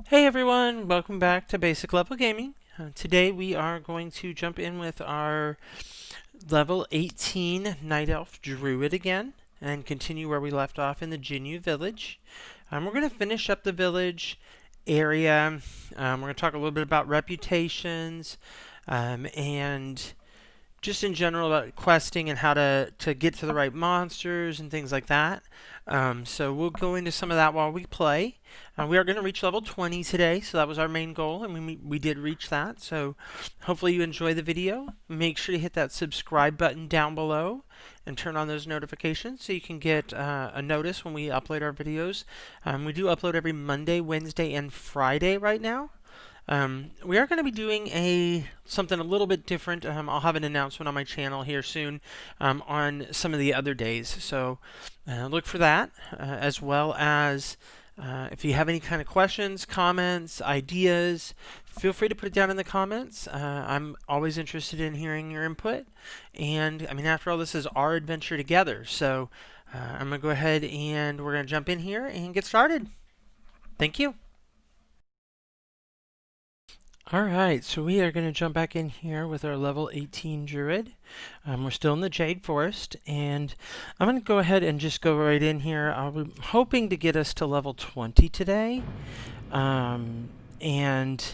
Hey everyone, welcome back to Basic Level Gaming. Today we are going to jump in with our level 18 Night Elf Druid again and continue where we left off in the Jinyu village. We're going to finish up the village area. We're going to talk a little bit about reputations and just in general about questing and how to get to the right monsters and things like that. So we'll go into some of that while we play. We are going to reach level 20 today, so that was our main goal, and we did reach that. So hopefully you enjoy the video. Make sure to hit that subscribe button down below and turn on those notifications so you can get a notice when we upload our videos. We do upload every Monday, Wednesday, and Friday right now. We are going to be doing something a little bit different. I'll have an announcement on my channel here soon on some of the other days. So look for that, as well as if you have any kind of questions, comments, ideas, feel free to put it down in the comments. I'm always interested in hearing your input. And, I mean, after all, this is our adventure together. So I'm going to go ahead and we're going to jump in here and get started. Thank you. Alright, so we are going to jump back in here with our level 18 Druid. We're still in the Jade Forest, and I'm going to go ahead and just go right in here. I'm hoping to get us to level 20 today, and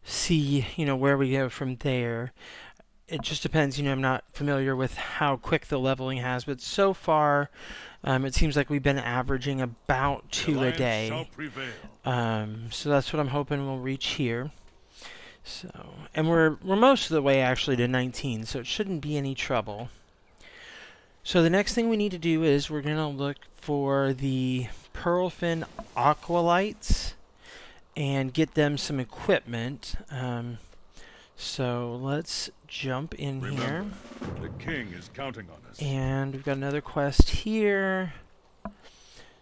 see, where we go from there. It just depends, I'm not familiar with how quick the leveling has, but so far, it seems like we've been averaging about 2 a day. So that's what I'm hoping we'll reach here. So, and we're most of the way actually to 19, so it shouldn't be any trouble. So the next thing we need to do is we're going to look for the Pearlfin Aqualites and get them some equipment. So let's jump in here. The king is counting on us. And we've got another quest here.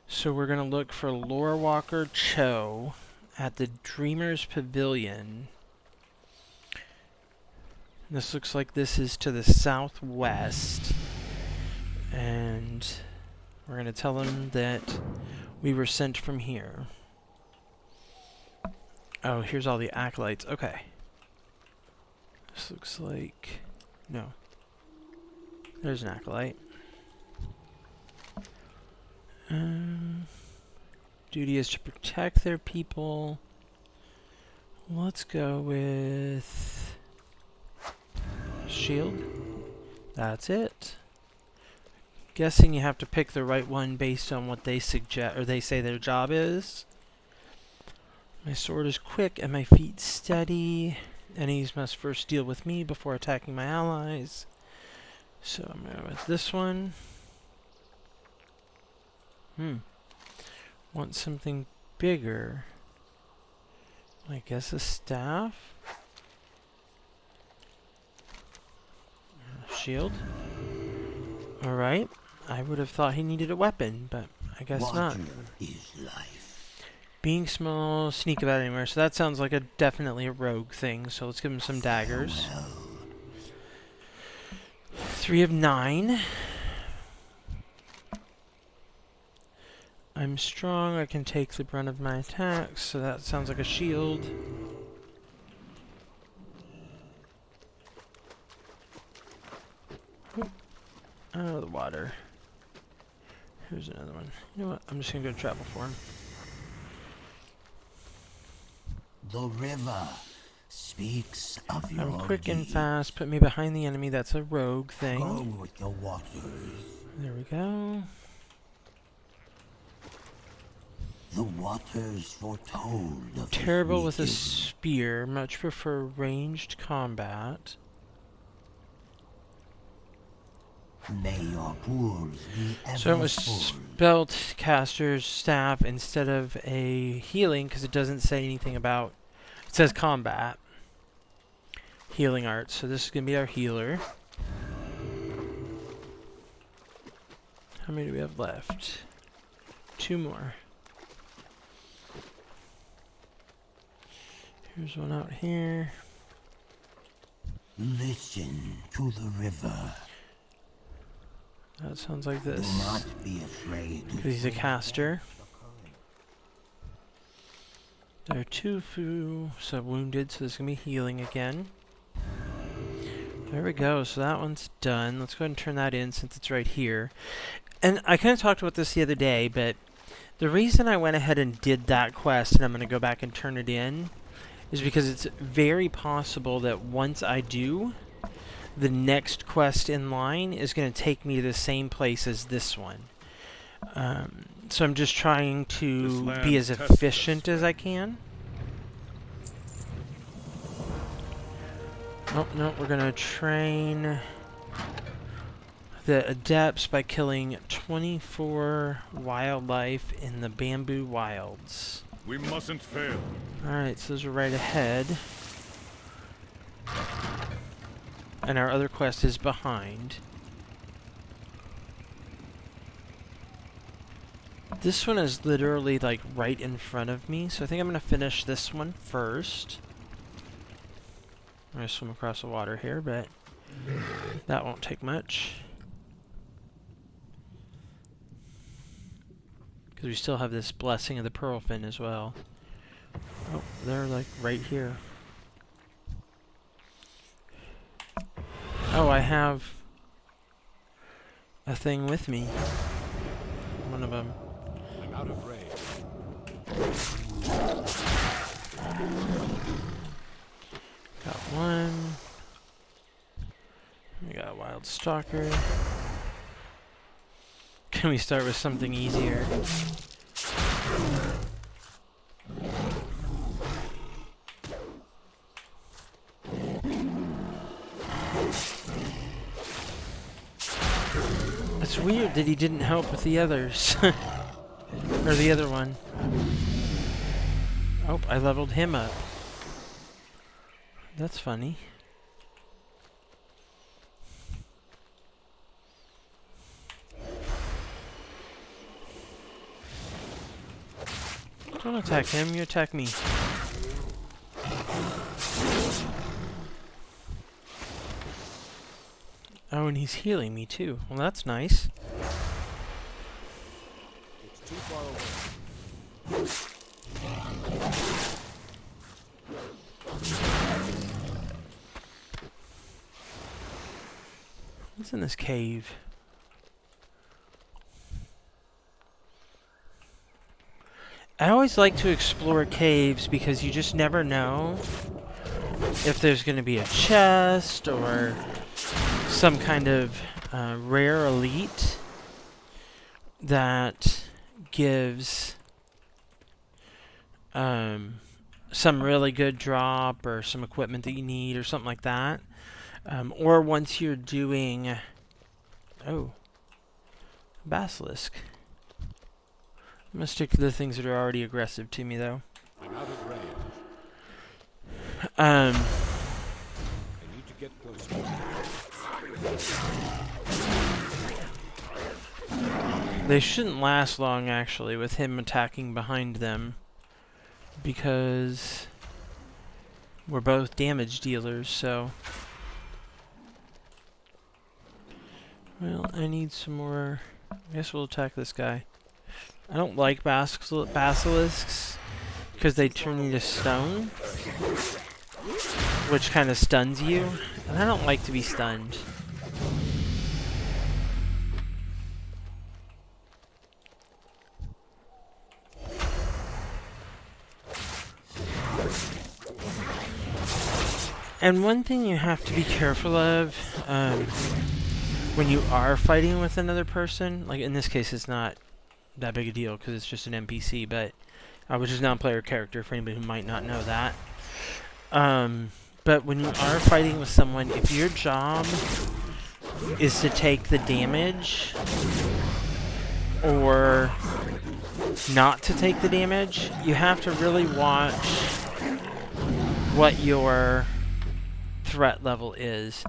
So we're going to look for Lorewalker Cho at the Dreamer's Pavilion. This looks like this is to the southwest. And we're going to tell them that we were sent from here. Oh, here's all the acolytes. Okay. This looks like... No. There's an acolyte. Duty is to protect their people. Let's go with... Shield. That's it. Guessing you have to pick the right one based on what they suggest, or they say their job is. My sword is quick and my feet steady. Enemies must first deal with me before attacking my allies. So I'm going to go with this one. Want something bigger. I guess a staff. Shield. Alright. I would have thought he needed a weapon, but I guess not. Is life. Being small, sneak about anywhere. So that sounds like definitely a rogue thing. So let's give him some daggers. 3 of 9. I'm strong. I can take the brunt of my attacks. So that sounds like a shield. Out of the water. Here's another one. You know what? I'm just going to go travel for him. The river speaks of your I'm quick and deeds. fast. Put me behind the enemy. That's a rogue Go thing. with the waters. There we go. The waters foretold of Terrible with a wicked. spear. Much prefer ranged combat. May your pools be ever So it was full. spellcaster's staff instead of a healing because it doesn't say anything about. It says combat. Healing arts. So this is going to be our healer. How many do we have left? 2 more. Here's one out here. Listen to the river. That sounds like Do this. not be afraid. Because he's a caster. There are 2 wounded, so there's going to be healing again. There we go, so that one's done. Let's go ahead and turn that in since it's right here. And I kind of talked about this the other day, but the reason I went ahead and did that quest, and I'm going to go back and turn it in, is because it's very possible that once I do, the next quest in line is going to take me to the same place as this one. So I'm just trying to be as efficient as I can. Oh, no, we're going to train the adepts by killing 24 wildlife in the bamboo wilds. We mustn't fail. Alright, so those are right ahead. And our other quest is behind. This one is literally like right in front of me, so I think I'm going to finish this one first. I'm going to swim across the water here, but that won't take much. Because we still have this blessing of the pearlfin as well. Oh, they're like right here. Oh, I have a thing with me. One of them. I'm out of range. Got one. We got a wild stalker. Can we start with something easier? It's weird that he didn't help with the others. Or the other one. Oh, I leveled him up. That's funny. Don't attack him, you attack me. Oh, and he's healing me too. Well, that's nice. It's too far away. What's in this cave? I always like to explore caves because you just never know if there's going to be a chest or some kind of rare elite that gives some really good drop or some equipment that you need or something like that. Or once you're doing... Oh. Basilisk. I'm going to stick to the things that are already aggressive to me, though. I'm out of range. Um... I need to get closer. They shouldn't last long, actually, with him attacking behind them. Because we're both damage dealers, so... Well, I need some more... I guess we'll attack this guy. I don't like basilisks because they turn you to stone, which kind of stuns you, and I don't like to be stunned. And one thing you have to be careful of when you are fighting with another person, like in this case it's not that big a deal because it's just an NPC, but which is non-player character for anybody who might not know that. But when you are fighting with someone, if your job is to take the damage or not to take the damage, you have to really watch what your threat level is.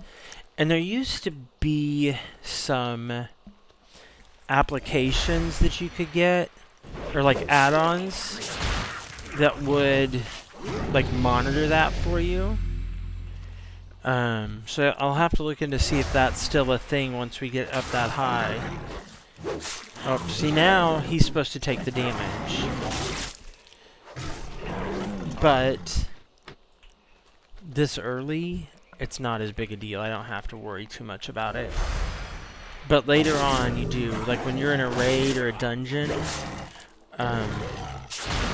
And there used to be some applications that you could get, or like add-ons that would like monitor that for you. So I'll have to look into see if that's still a thing once we get up that high. Oh, see now he's supposed to take the damage. but this early, it's not as big a deal. I don't have to worry too much about it. But later on, you do. Like when you're in a raid or a dungeon,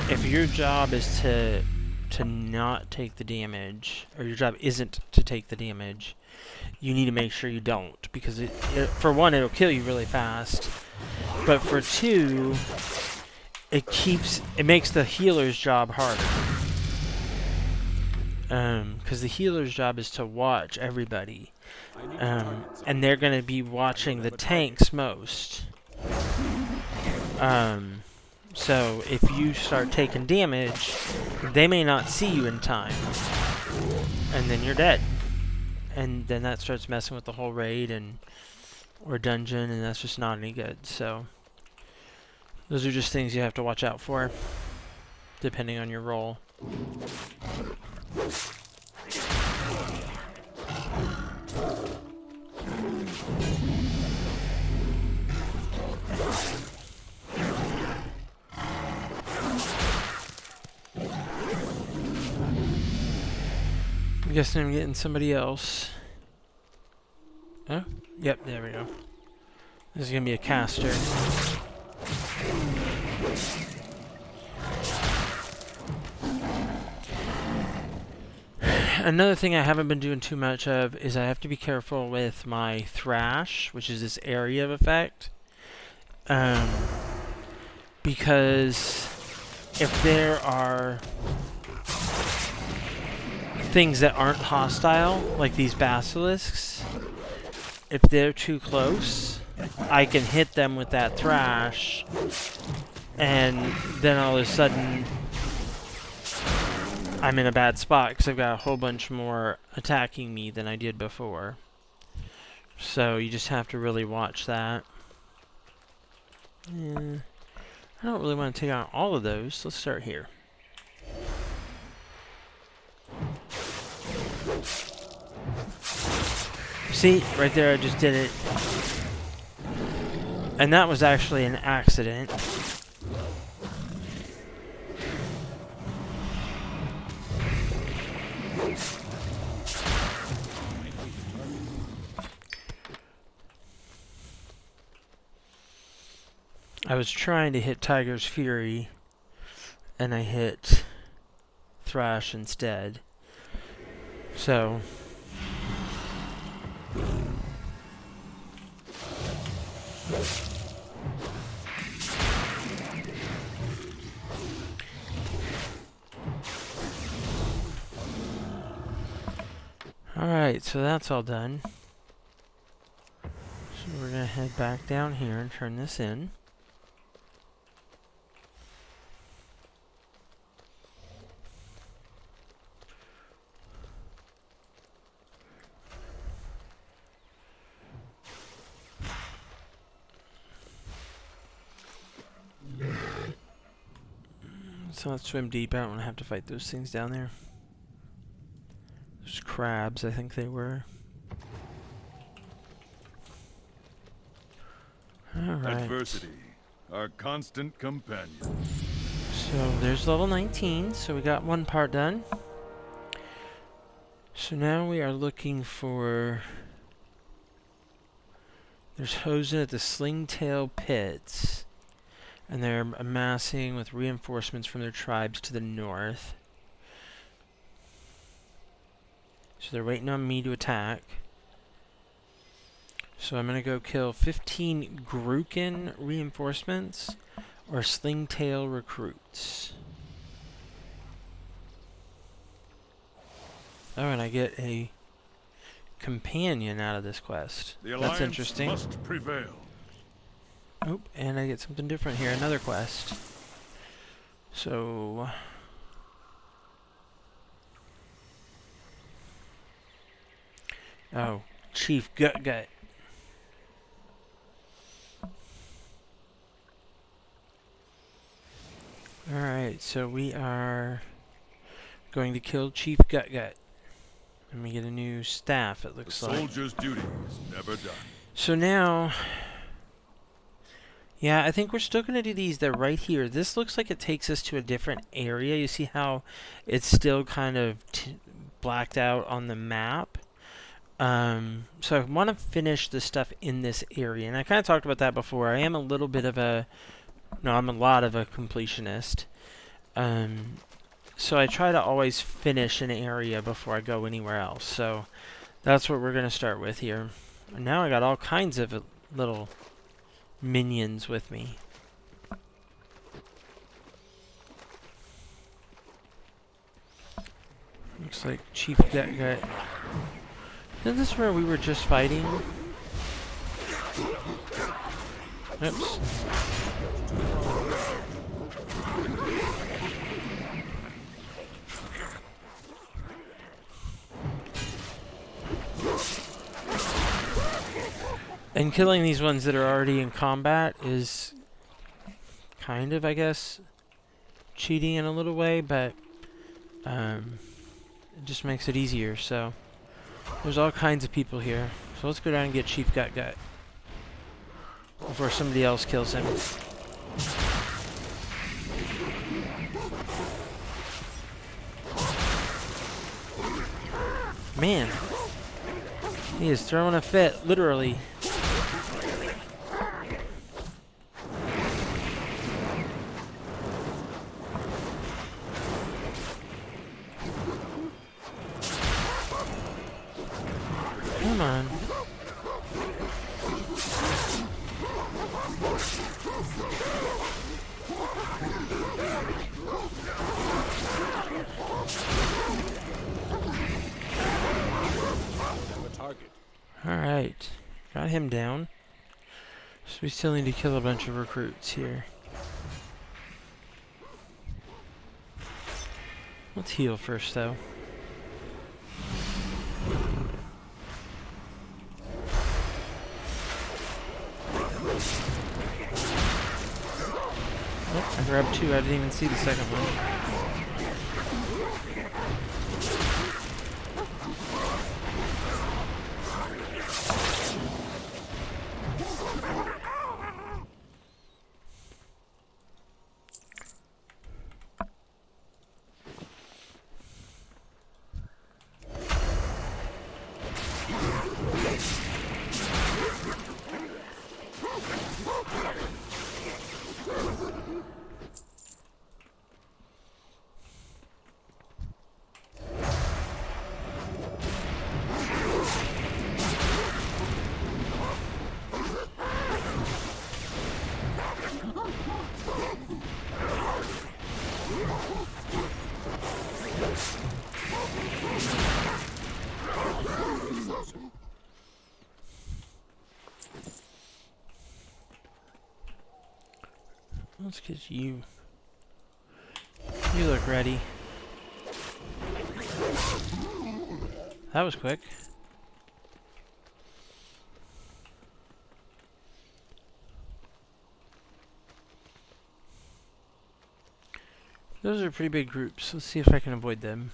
if your job is to not take the damage, or your job isn't to take the damage, you need to make sure you don't, because for one, it'll kill you really fast, but for two, it makes the healer's job harder. Because the healer's job is to watch everybody, and they're going to be watching the tanks most. So if you start taking damage, they may not see you in time, and then you're dead. And then that starts messing with the whole raid or dungeon, and that's just not any good. So those are just things you have to watch out for, depending on your role. I'm guessing I'm getting somebody else. Oh, yep, there we go. This is gonna be a caster. Another thing I haven't been doing too much of is I have to be careful with my thrash, which is this area of effect. Because if there are things that aren't hostile, like these basilisks, if they're too close, I can hit them with that thrash, and then all of a sudden I'm in a bad spot because I've got a whole bunch more attacking me than I did before. So you just have to really watch that. I don't really want to take out all of those. Let's start here. See, right there I just did it. And that was actually an accident. I was trying to hit Tiger's Fury, and I hit Thrash instead. So alright, so that's all done. So we're gonna head back down here and turn this in. So let's swim deep. I don't want to have to fight those things down there. There's crabs, I think they were. Alright. Adversity, our constant companion. So there's level 19, so we got one part done. So now we are looking for... There's Hosen at the Slingtail Pits. And they're amassing with reinforcements from their tribes to the north. So they're waiting on me to attack. So I'm going to go kill 15 Gruken reinforcements or Slingtail recruits. Oh, and I get a companion out of this quest. That's interesting. Must prevail. Oh, and I get something different here, another quest. So... Oh, Chief Gut. Alright, so we are going to kill Chief Gut. And we get a new staff, it looks like. Soldier's duty is never done. So now... Yeah, I think we're still going to do these. They're right here. This looks like it takes us to a different area. You see how it's still kind of blacked out on the map? So I want to finish the stuff in this area. And I kind of talked about that before. I am a little bit of a... No, I'm a lot of a completionist. So I try to always finish an area before I go anywhere else. So that's what we're going to start with here. And now I got all kinds of little minions with me. Looks like Chief got... Isn't this where we were just fighting? Oops. And killing these ones that are already in combat is kind of, I guess, cheating in a little way, but it just makes it easier. So there's all kinds of people here. So let's go down and get Chief Gut before somebody else kills him. Man, he is throwing a fit, literally. Come on. Alright, got him down. So we still need to kill a bunch of recruits here. Let's heal first, though. Oh, I grabbed two. I didn't even see the second one. Let's get you. You look ready. That was quick. Those are pretty big groups. Let's see if I can avoid them.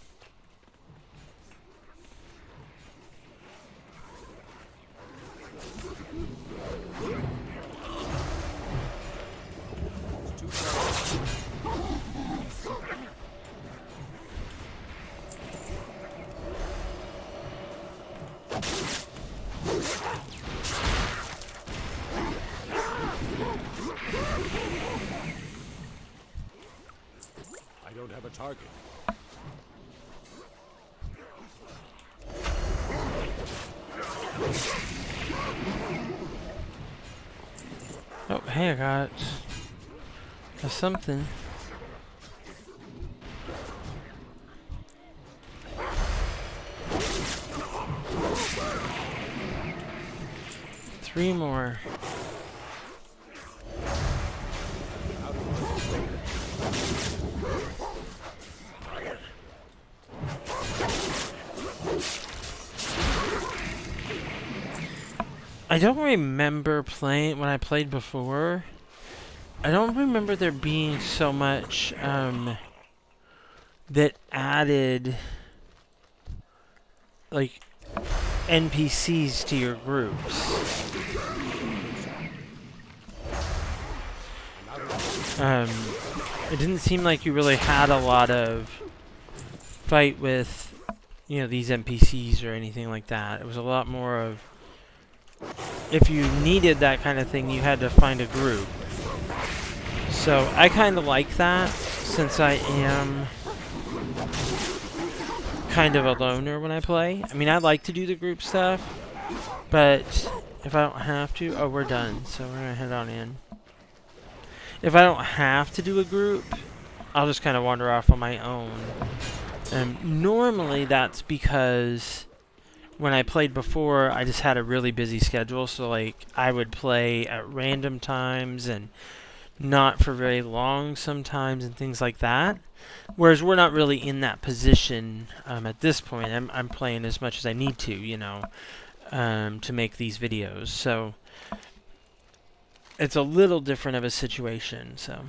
I don't have a target. Oh, hey, I got something. Three more. I don't remember playing when I played before. I don't remember there being so much that added like NPCs to your groups. it didn't seem like you really had a lot of fight with, these NPCs or anything like that. It was a lot more of, if you needed that kind of thing, you had to find a group. So I kind of like that, since I am kind of a loner when I play. I mean, I like to do the group stuff, but if I don't have to... Oh, we're done, so we're gonna head on in. If I don't have to do a group, I'll just kind of wander off on my own. And normally that's because when I played before, I just had a really busy schedule, so like I would play at random times and not for very long sometimes and things like that. Whereas we're not really in that position at this point. I'm playing as much as I need to, to make these videos. So it's a little different of a situation. So.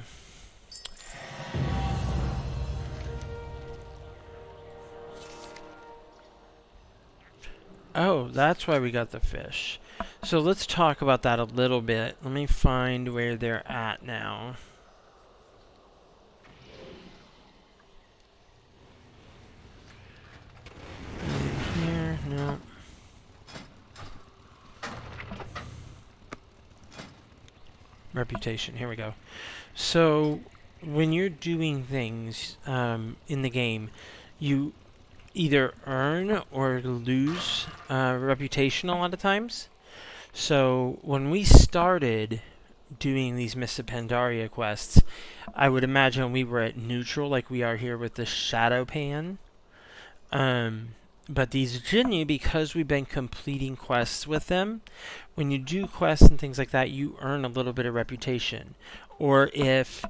Oh, that's why we got the fish. So let's talk about that a little bit. Let me find where they're at now. Here, no. Reputation, here we go. So when you're doing things in the game, you either earn or lose reputation a lot of times. So when we started doing these Mists of Pandaria quests, I would imagine we were at neutral like we are here with the Shadow Pan. But these Jinyu, because we've been completing quests with them, when you do quests and things like that, you earn a little bit of reputation. Or if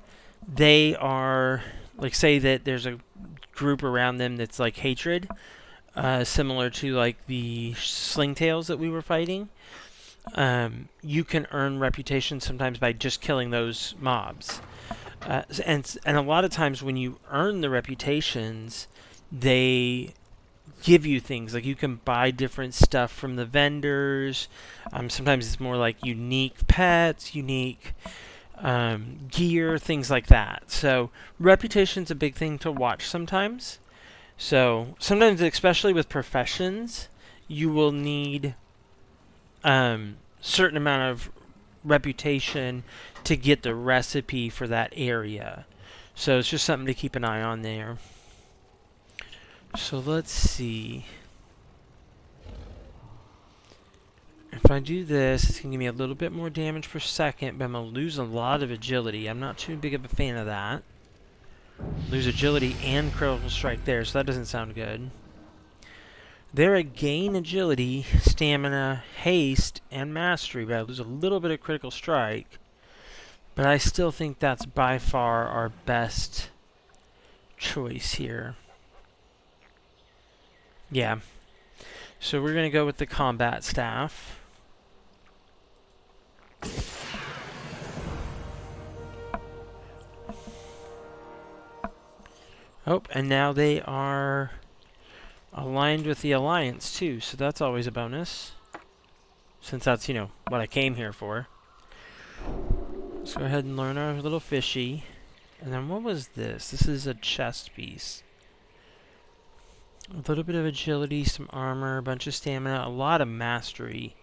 they are, like, say that there's a group around them that's like hatred, similar to like the Slingtails that we were fighting, you can earn reputation sometimes by just killing those mobs. And a lot of times when you earn the reputations, they give you things like you can buy different stuff from the vendors. Sometimes it's more like unique pets, unique gear, things like that. So reputation's a big thing to watch sometimes. So sometimes, especially with professions, you will need certain amount of reputation to get the recipe for that area. So it's just something to keep an eye on there. So let's see. If I do this, it's going to give me a little bit more damage per second, but I'm going to lose a lot of agility. I'm not too big of a fan of that. Lose agility and critical strike there, so that doesn't sound good. There I gain agility, stamina, haste, and mastery, but I lose a little bit of critical strike. But I still think that's by far our best choice here. Yeah. So we're going to go with the combat staff. Oh, and now they are aligned with the Alliance too, so that's always a bonus. Since that's, what I came here for. Let's go ahead and learn our little fishy. And then what was this? This is a chest piece. A little bit of agility, some armor, a bunch of stamina, a lot of mastery.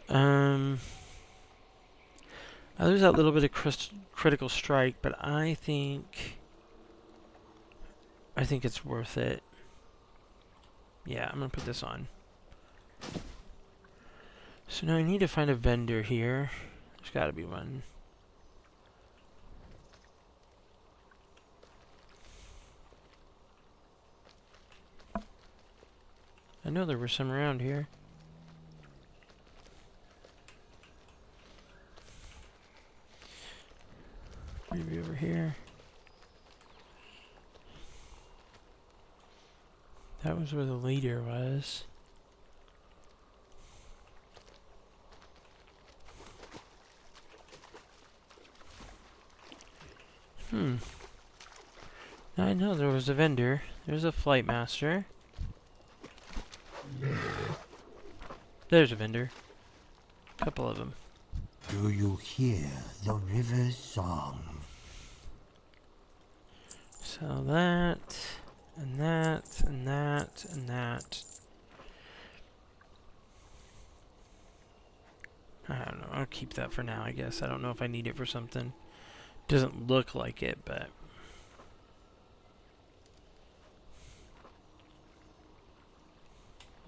I lose that little bit of critical strike, but I think it's worth it. Yeah, I'm gonna put this on. So now I need to find a vendor here. There's gotta be one. I know there were some around here. Maybe over here. That was where the leader was. I know there was a vendor. There's a flight master. There's a vendor. Couple of them. Do you hear the river's song? So that, and that, and that, and that. I don't know. I'll keep that for now, I guess. I don't know if I need it for something. Doesn't look like it, but...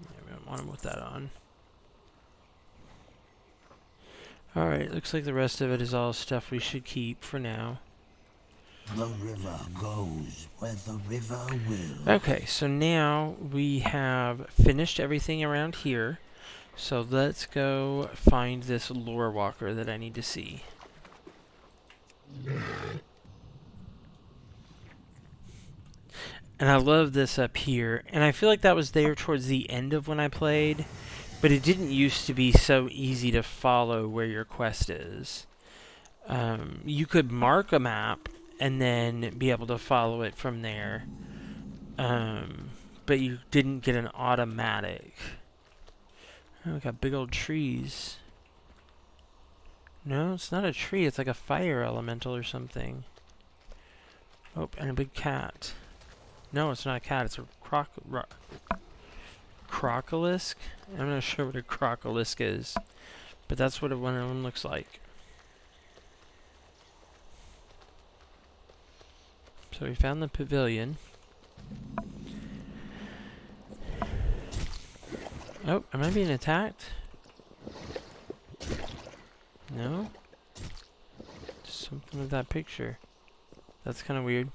yeah, we don't want to put that on. Alright, looks like the rest of it is all stuff we should keep for now. The river goes where the river will. Okay, so now we have finished everything around here. So let's go find this lore walker that I need to see. And I love this up here. And I feel like that was there towards the end of when I played. But it didn't used to be so easy to follow where your quest is. You could mark a map and then be able to follow it from there. But you didn't get an automatic. Oh, we got big old trees. No, it's not a tree. It's like a fire elemental or something. Oh, and a big cat. No, it's not a cat. It's a crocolisk? I'm not sure what a crocolisk is. But that's what one of them looks like. So we found the pavilion. Oh, am I being attacked? No? Something with that picture. That's kind of weird.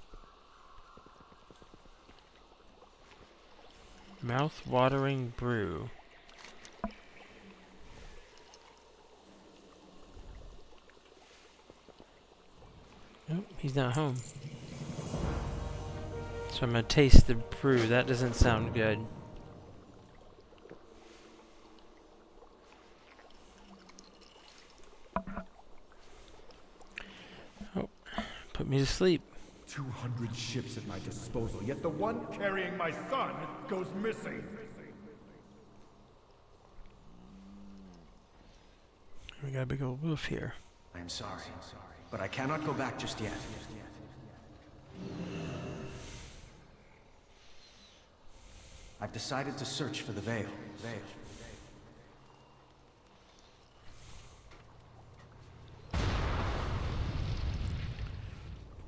Mouth-watering brew. Oh, he's not home. So I'm gonna taste the brew. That doesn't sound good. Oh, put me to sleep. 200 ships at my disposal, yet the one carrying my son goes missing. We got a big old wolf here. I am sorry, but I cannot go back just yet. I've decided to search for the veil.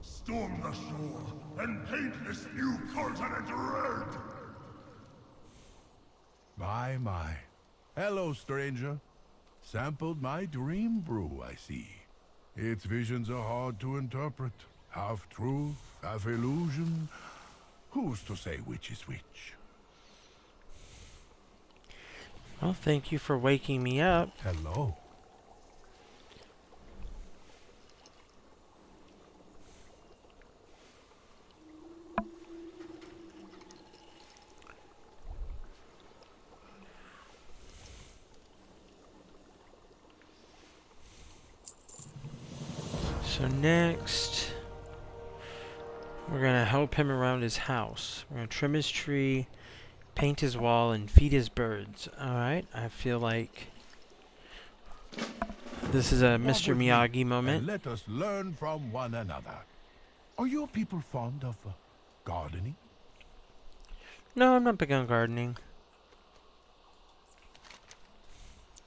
Storm the shore and paint this new continent red! My. Hello, stranger. Sampled my dream brew, I see. Its visions are hard to interpret. Half truth, half illusion. Who's to say which is which? Well, thank you for waking me up. Hello. So next, we're going to help him around his house. We're going to trim his tree, paint his wall, and feed his birds. Alright, I feel like this is a Mr. Miyagi moment. And let us learn from one another. Are your people fond of gardening? No, I'm not big on gardening.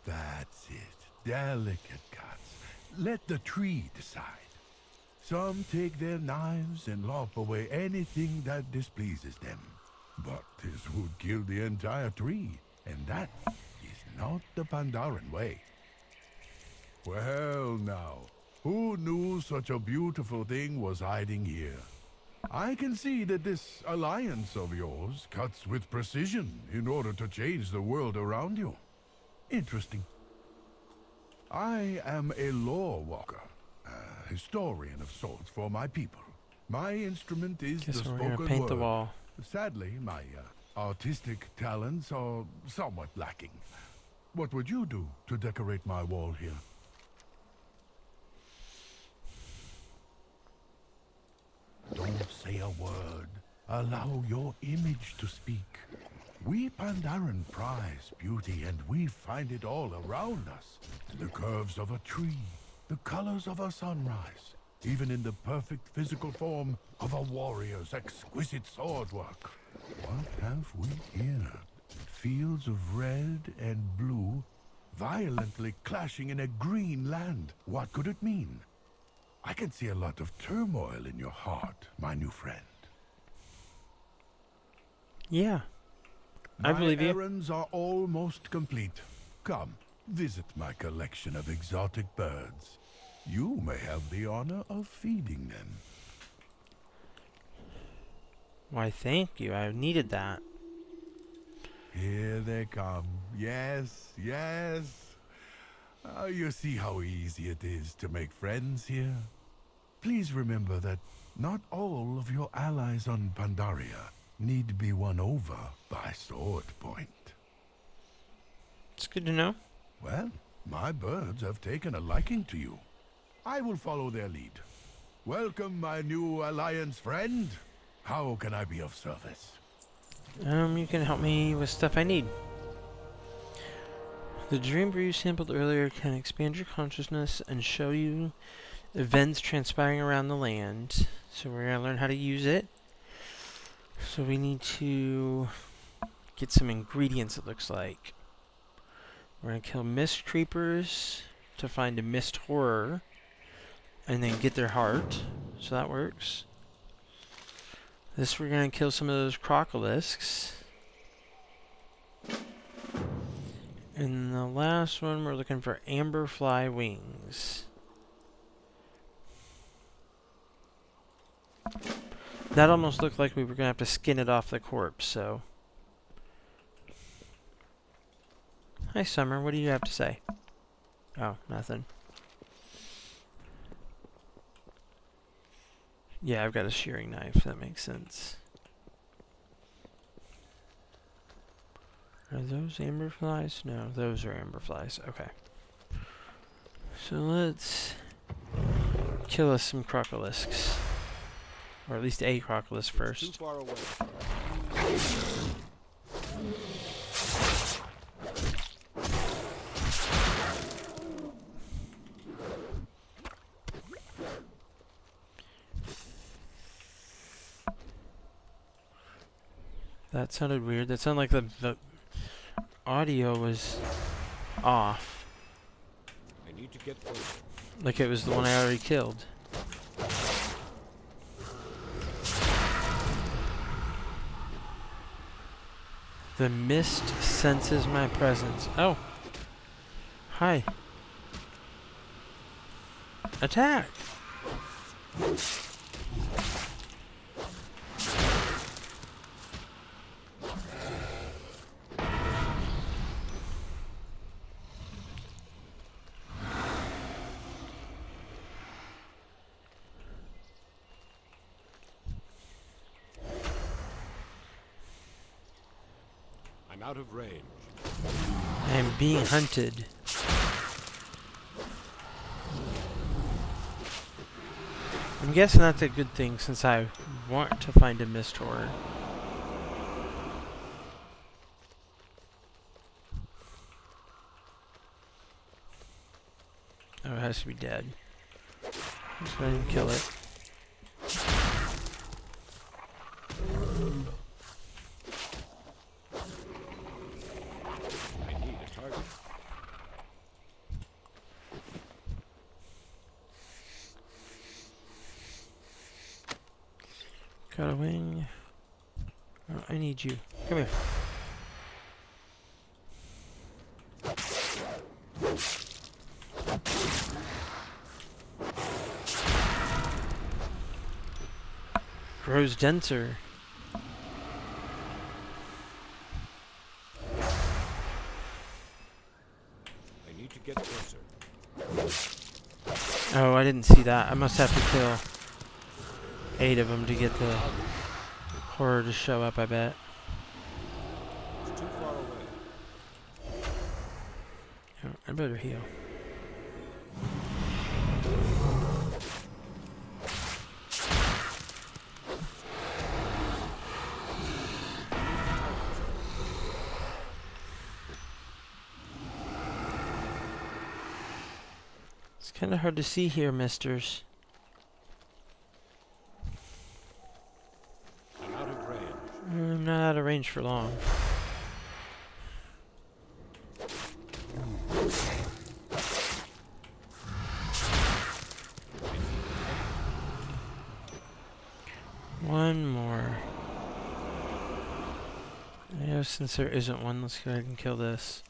That's it. Delicate cuts. Let the tree decide. Some take their knives and lop away anything that displeases them. But this would kill the entire tree, and that is not the Pandaren way. Well now, who knew such a beautiful thing was hiding here? I can see that this alliance of yours cuts with precision in order to change the world around you. Interesting. I am a lore walker, a historian of sorts for my people. My instrument is Guess the we're spoken gonna paint word. the wall. Sadly, my artistic talents are somewhat lacking. What would you do to decorate my wall here? Don't say a word. Allow your image to speak. We Pandaren prize beauty, and we find it all around us. The curves of a tree, the colors of a sunrise, even in the perfect physical form of a warrior's exquisite sword work. What have we here? Fields of red and blue, violently clashing in a green land. What could it mean? I can see a lot of turmoil in your heart, my new friend. Yeah, I believe My you. errands are almost complete. Come, visit my collection of exotic birds. You may have the honor of feeding them. Why, thank you. I needed that. Here they come. Yes, yes. You see how easy it is to make friends here? Please remember that not all of your allies on Pandaria need be won over by sword point. It's good to know. Well, my birds have taken a liking to you. I will follow their lead. Welcome, my new alliance friend. How can I be of service? You can help me with stuff I need. The dream brew you sampled earlier can expand your consciousness and show you events transpiring around the land. So we're going to learn how to use it. So we need to get some ingredients, it looks like. We're going to kill mist creepers to find a mist horror and then get their heart. So that works. This we're going to kill some of those crocolisks. And the last one we're looking for amberfly wings. That almost looked like we were going to have to skin it off the corpse, so. Hi, Summer. What do you have to say? Oh, nothing. Yeah, I've got a shearing knife. That makes sense. Are those amberflies? No, those are amberflies. Okay. So let's kill us some crocolisks. Or at least a crocolisk Too first. far away. That sounded weird. That sounded like the audio was off. I need to get closer. Like it was the one I already killed. The mist senses my presence. Oh. Hi. Attack! I'm out of range. I am being hunted. I'm guessing that's a good thing since I want to find a mist horror. Oh, it has to be dead. Let's go ahead and kill it. I need a target. Got a wing. Oh, I need you. Come here. Grows denser. I need to get closer. Oh, I didn't see that. I must have to kill 8 of them to get the horror to show up, I bet. It's too far away. Oh, I better heal. It's kind of hard to see here, misters. not out of range for long. One more. Yeah, since there isn't one, let's go ahead and kill this.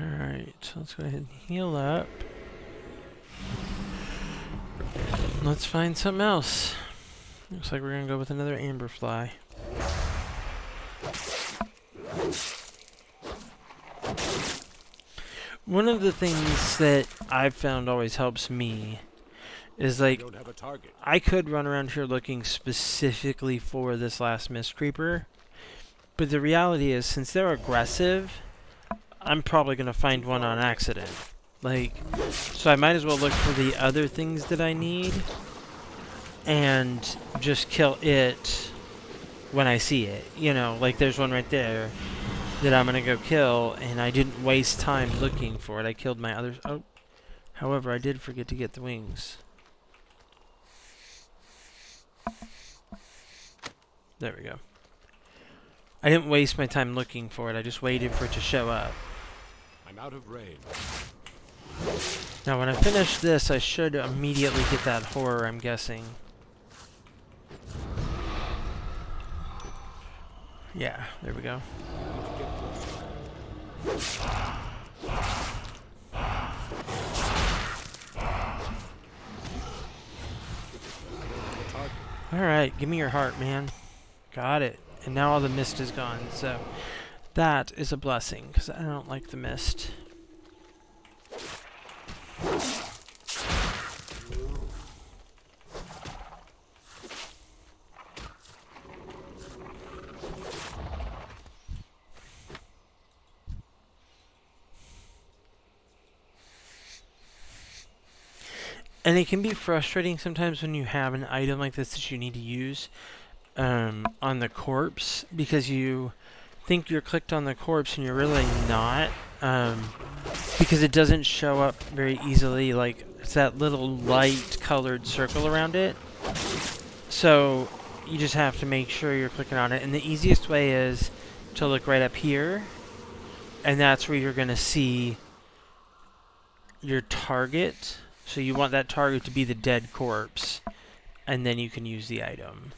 Alright, let's go ahead and heal up. Let's find something else. Looks like we're gonna go with another amberfly. One of the things that I've found always helps me is like, Don't have a target. I could run around here looking specifically for this last mist creeper, but the reality is, since they're aggressive, I'm probably going to find one on accident. Like, so I might as well look for the other things that I need and just kill it when I see it. You know, like there's one right there that I'm going to go kill, and I didn't waste time looking for it. I killed my others. Oh, however, I did forget to get the wings. There we go. I didn't waste my time looking for it. I just waited for it to show up. I'm out of range. Now, when I finish this, I should immediately get that horror, I'm guessing. Yeah, there we go. Alright, give me your heart, man. Got it. And now all the mist is gone, so that is a blessing, because I don't like the mist. And it can be frustrating sometimes when you have an item like this that you need to use on the corpse, because you think you're clicked on the corpse and you're really not, because it doesn't show up very easily. Like, it's that little light colored circle around it. So you just have to make sure you're clicking on it. And the easiest way is to look right up here, and that's where you're going to see your target. So you want that target to be the dead corpse, and then you can use the item.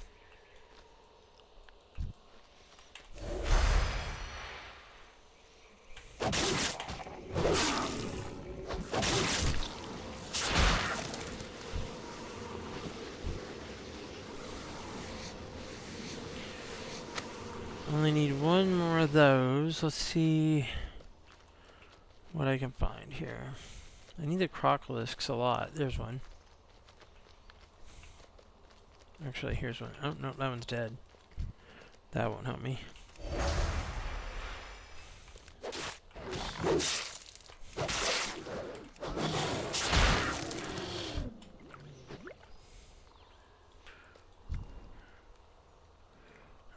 Only need one more of those. Let's see what I can find here. I need the crocolisks a lot. There's one. Actually, here's one. Oh, no, that one's dead. That won't help me.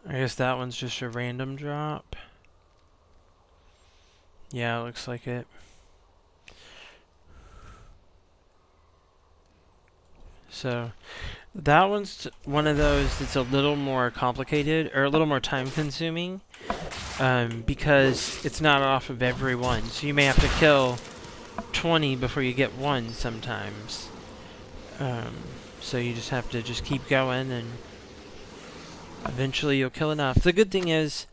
I guess that one's just a random drop. Yeah, it looks like it. So that one's one of those that's a little more complicated, or a little more time consuming, because it's not off of every one. So you may have to kill 20 before you get one sometimes. So you just have to just keep going, and eventually you'll kill enough. The good thing is,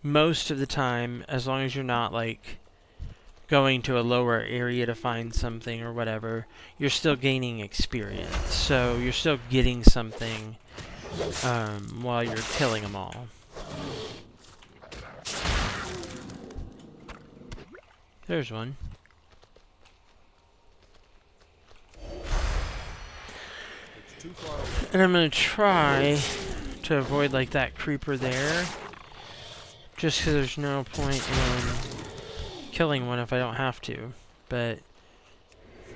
most of the time, as long as you're not like going to a lower area to find something or whatever, you're still gaining experience. So you're still getting something while you're killing them all. There's one. Too far away. And I'm going to try to avoid like that creeper there. Just because there's no point in killing one if I don't have to. But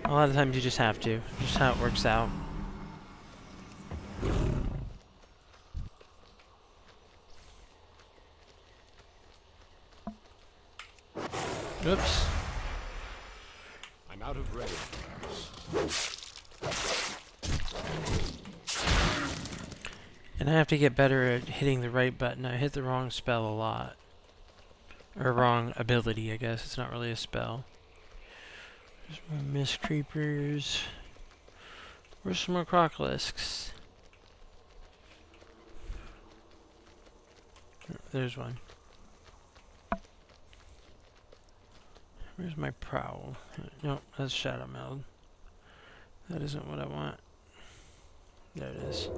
a lot of times you just have to. Just how it works out. Oops. I'm out of range. And I have to get better at hitting the right button. I hit the wrong spell a lot. Or wrong ability, I guess. It's not really a spell. There's more mist creepers. Where's some more crocolisks? There's one. Where's my prowl? Nope, that's shadow meld. That isn't what I want. There it is.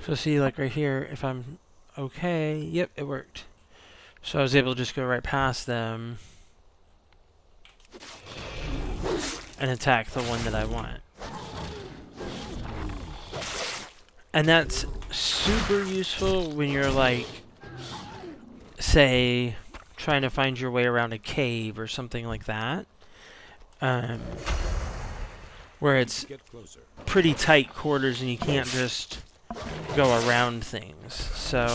So see, like right here, if I'm okay, yep, it worked. So I was able to just go right past them and attack the one that I want. And that's super useful when you're like, say, trying to find your way around a cave or something like that. Where it's Get closer. pretty tight quarters and you can't just go around things. So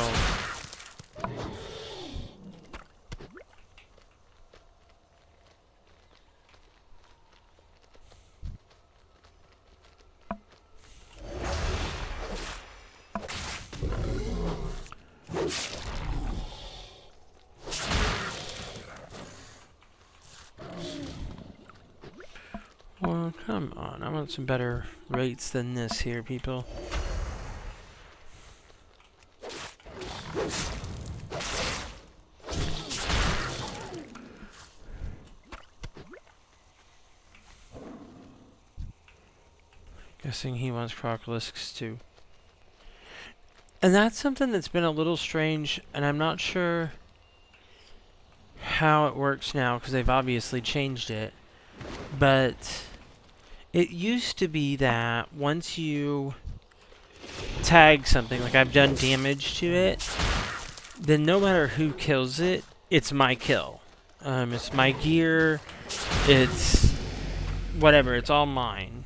well, come on. I want some better rates than this here, people. Guessing he wants crocolisks too. And that's something that's been a little strange, and I'm not sure how it works now, because they've obviously changed it. But it used to be that once you tag something, like I've done damage to it, then no matter who kills it, it's my kill. It's my gear, it's whatever, it's all mine.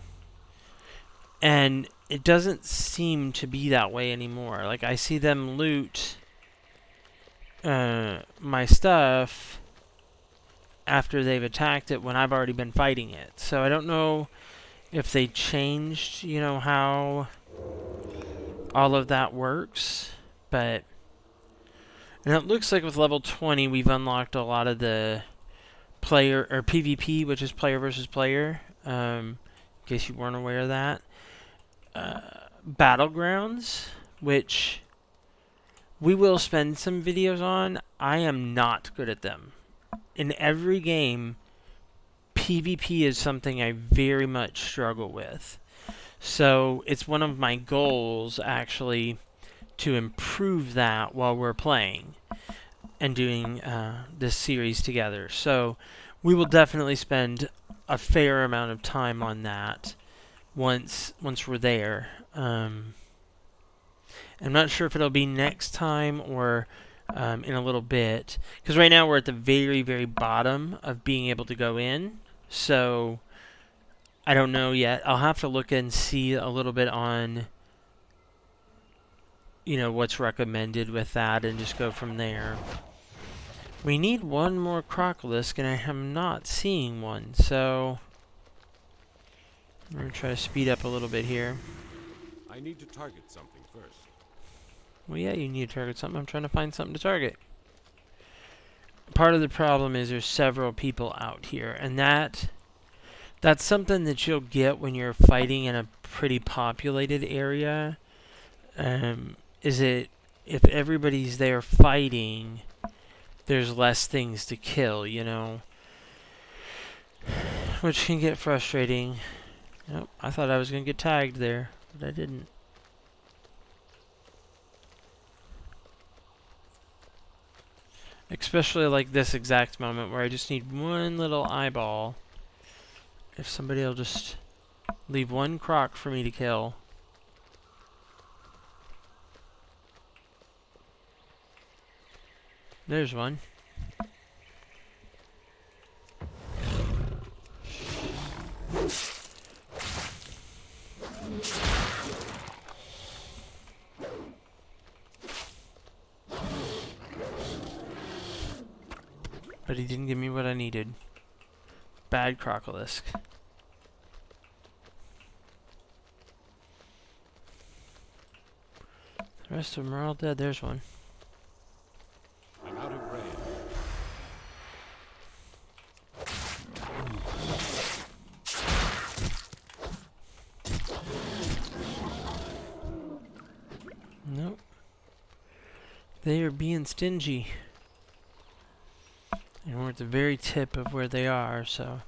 And it doesn't seem to be that way anymore. Like, I see them loot my stuff after they've attacked it when I've already been fighting it. So I don't know if they changed, you know, how all of that works. But, and it looks like with level 20 we've unlocked a lot of the player, or PvP, which is player versus player, in case you weren't aware of that. Battlegrounds, which we will spend some videos on. I am not good at them. In every game, PvP is something I very much struggle with. So it's one of my goals, actually, to improve that while we're playing and doing this series together. So we will definitely spend a fair amount of time on that once we're there. I'm not sure if it'll be next time or in a little bit, because right now we're at the very, very bottom of being able to go in. So I don't know yet. I'll have to look and see a little bit on, you know, what's recommended with that and just go from there. We need one more crocolisk, and I am not seeing one, so I'm going to try to speed up a little bit here. I need to target something first. Well, yeah, you need to target something. I'm trying to find something to target. Part of the problem is there's several people out here, and that's something that you'll get when you're fighting in a pretty populated area. Is it if everybody's there fighting, there's less things to kill, you know, which can get frustrating. Nope, I thought I was going to get tagged there, but I didn't. Especially like this exact moment where I just need one little eyeball. If somebody will just leave one croc for me to kill. There's one. But he didn't give me what I needed. Bad crocolisk. The rest of them are all dead. There's one. I'm out of range. Nope. They are being stingy. And we're at the very tip of where they are, so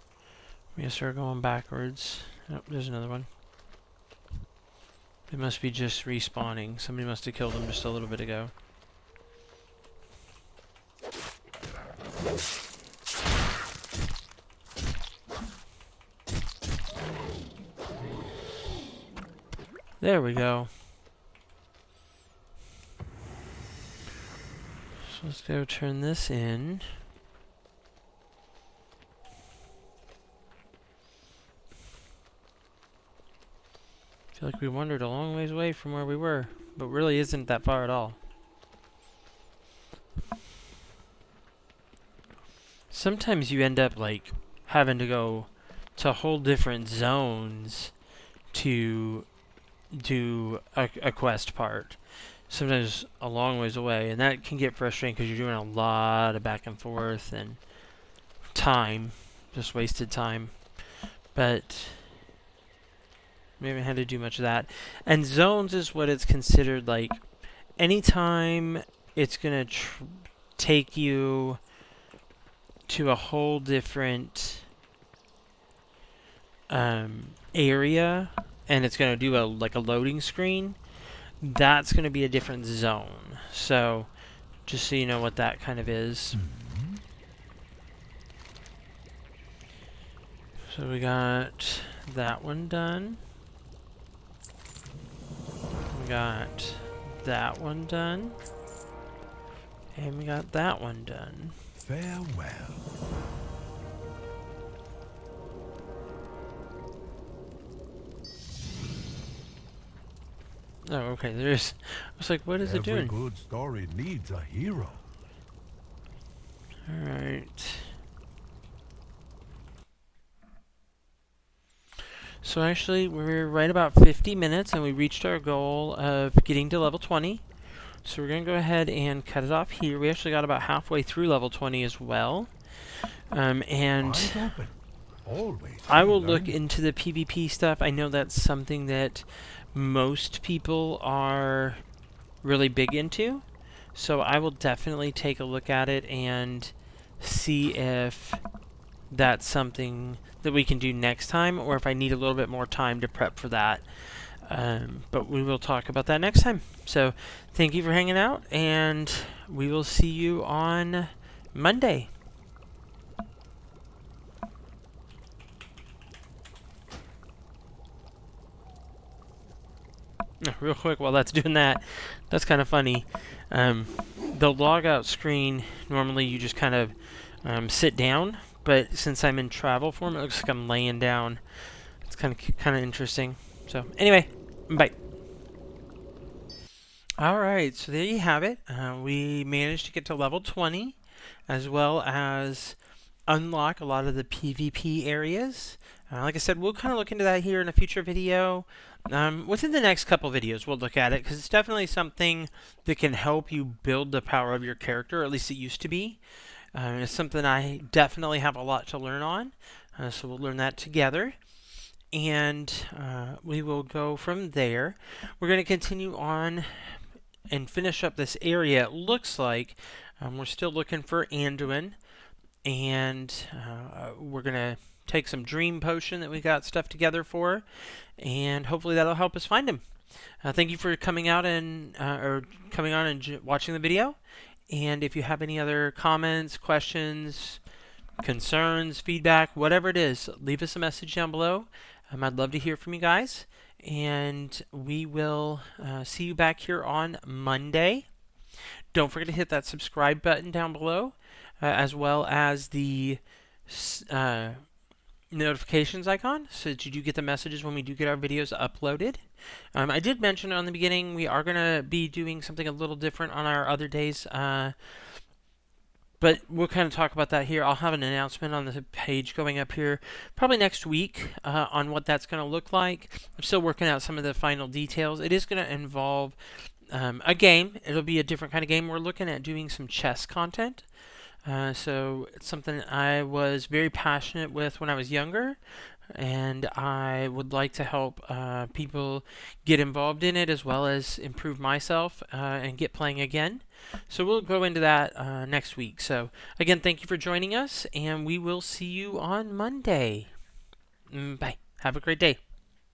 we gotta start going backwards. Oh, there's another one. They must be just respawning. Somebody must have killed them just a little bit ago. There we go. So let's go turn this in. I feel like we wandered a long ways away from where we were, but really isn't that far at all. Sometimes you end up like having to go to whole different zones to do a quest part. Sometimes a long ways away, and that can get frustrating because you're doing a lot of back and forth and time, just wasted time. But we haven't had to do much of that. And zones is what it's considered like. Anytime it's gonna take you to a whole different area, and it's gonna do a loading screen, that's gonna be a different zone. So just so you know what that kind of is. So we got that one done. We got that one done. And we got that one done. Farewell. Oh, okay, there's... I was like, what is it doing? Every good story needs a hero. Alright. So actually, we're right about 50 minutes, and we reached our goal of getting to level 20. So we're going to go ahead and cut it off here. We actually got about halfway through level 20 as well. And I will look into the PvP stuff. I know that's something that most people are really big into. So I will definitely take a look at it and see if that's something that we can do next time, or if I need a little bit more time to prep for that. But we will talk about that next time. So thank you for hanging out, and we will see you on Monday. Real quick, while that's doing that, that's kind of funny. The logout screen, normally you just kind of sit down, but since I'm in travel form, it looks like I'm laying down. It's kind of interesting. So anyway, bye. Alright, so there you have it. We managed to get to level 20, as well as unlock a lot of the PvP areas. Like I said, we'll kind of look into that here in a future video. Within the next couple videos, we'll look at it, because it's definitely something that can help you build the power of your character, or at least it used to be. It's something I definitely have a lot to learn on, so we'll learn that together. And we will go from there. We're going to continue on and finish up this area. It looks like we're still looking for Anduin, and we're going to take some dream potion that we got stuff together for, and hopefully that'll help us find him. Thank you for coming out and coming on and watching the video. And if you have any other comments, questions, concerns, feedback, whatever it is, leave us a message down below. I'd love to hear from you guys. And we will see you back here on Monday. Don't forget to hit that subscribe button down below, as well as the notifications icon so that you do get the messages when we do get our videos uploaded. I did mention on the beginning we are going to be doing something a little different on our other days, but we'll kind of talk about that here. I'll have an announcement on the page going up here probably next week on what that's going to look like. I'm still working out some of the final details. It is going to involve a game. It'll be a different kind of game. We're looking at doing some chess content. So it's something I was very passionate with when I was younger, and I would like to help people get involved in it as well as improve myself and get playing again. So we'll go into that next week. So again, thank you for joining us, and we will see you on Monday. Bye. Have a great day.